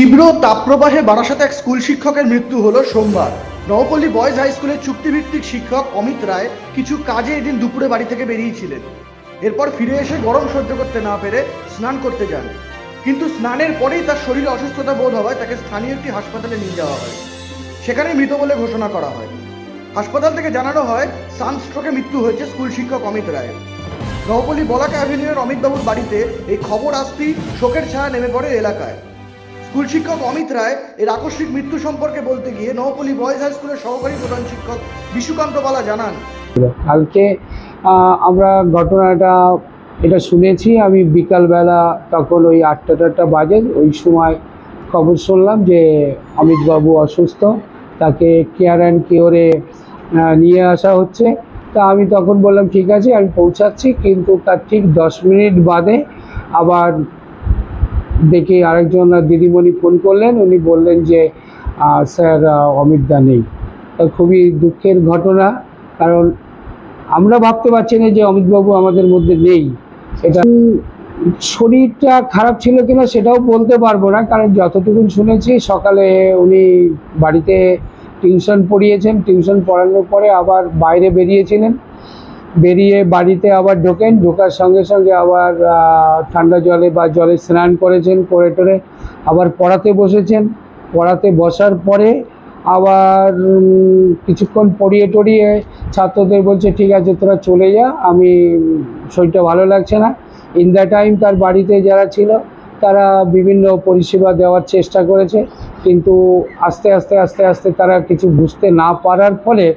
তীব্র তাপপ্রবাহে বারাসাতে এক স্কুল শিক্ষকের মৃত্যু হলো সোমবার। নবপল্লী বয়েজ হাই স্কুলের চুক্তিভিত্তিক শিক্ষক অমিত রায় কিছু কাজে এদিন দুপুরে বাড়ি থেকে বেরিয়েছিলেন। এরপর ফিরে এসে গরম সহ্য করতে না পেরে স্নান করতে যান, কিন্তু স্নানের পরেই তার শরীরে অসুস্থতা বোধ হওয়ায় তাকে স্থানীয় একটি হাসপাতালে নিয়ে যাওয়া হয়। সেখানে মৃত বলে ঘোষণা করা হয়। হাসপাতাল থেকে জানানো হয় সানস্ট্রোকে মৃত্যু হয়েছে স্কুল শিক্ষক অমিত রায়ের। নবপল্লী বলাকা অ্যাভিনিউয়ের অমিতবাবুর বাড়িতে এই খবর আসতেই শোকের ছায়া নেমে পড়ে এলাকায়। স্কুল শিক্ষক অমিত রায় এর আকস্মিক মৃত্যু সম্পর্কে বলতে গিয়ে নবপল্লী বয়েজ হাই স্কুলের সহকারী প্রধান শিক্ষক বিশুকান্ত বালা জানান, কালকে আমরা ঘটনাটা এটা শুনেছি। আমি বিকালবেলা তখন ওই 8টা বাজে, ওই সময় খবর শুনলাম যে অমিতবাবু অসুস্থ, তাকে কেয়ার অ্যান্ড কিওরে নিয়ে আসা হচ্ছে। তা আমি তখন বললাম ঠিক আছে, আমি পৌঁছাচ্ছি। কিন্তু তার ঠিক 10 মিনিট বাদে আবার দেখি আরেকজন দিদিমণি ফোন করলেন। উনি বললেন যে স্যার অমিতদা নেই। খুবই দুঃখের ঘটনা, কারণ আমরা ভাবতে পারছি না যে অমিতবাবু আমাদের মধ্যে নেই। এটা শরীরটা খারাপ ছিল কিনা সেটাও বলতে পারবো না, কারণ যতটুকু শুনেছি সকালে উনি বাড়িতে টিউশন পড়িয়েছেন, টিউশন পড়ানোর পরে আবার বাইরে বেরিয়েছিলেন, বেরিয়ে বাড়িতে আবার ঢোকার সঙ্গে সঙ্গে আবার ঠান্ডা জলে বা জলে স্নান করেছেন, করে টোরে আবার পড়াতে বসেছেন। পড়াতে বসার পরে আবার কিছুক্ষণ পড়িয়ে টড়িয়ে ছাত্রদের বলছে ঠিক আছে তোরা চলে যা, আমি শরীরটা ভালো লাগছে না। ইন দ্য টাইম তার বাড়িতে যারা ছিল তারা বিভিন্ন পরিষেবা দেওয়ার চেষ্টা করেছে, কিন্তু আস্তে আস্তে তারা কিছু বুঝতে না পারার ফলে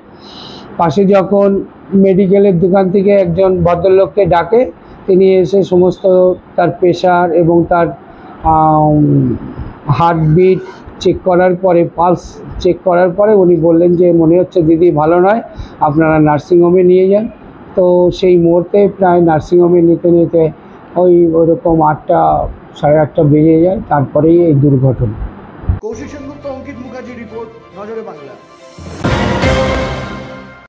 পাশে যখন মেডিকেলের দোকান থেকে একজন ভদ্রলোককে ডাকে, তিনি এসে সমস্ত তার প্রেশার এবং তার হার্টবিট চেক করার পরে, পালস চেক করার পরে উনি বললেন যে মনে হচ্ছে দিদি ভালো নয়, আপনারা নার্সিংহোমে নিয়ে যান। তো সেই মুহূর্তে প্রায় নার্সিংহোমে নিতে ওইরকম 8টা সাড়ে 8টা বেজে যায়, তারপরেই এই দুর্ঘটনা। কৌশিক সেনগুপ্ত, অঙ্কিত মুখার্জি রিপোর্ট, নজরে বাংলা।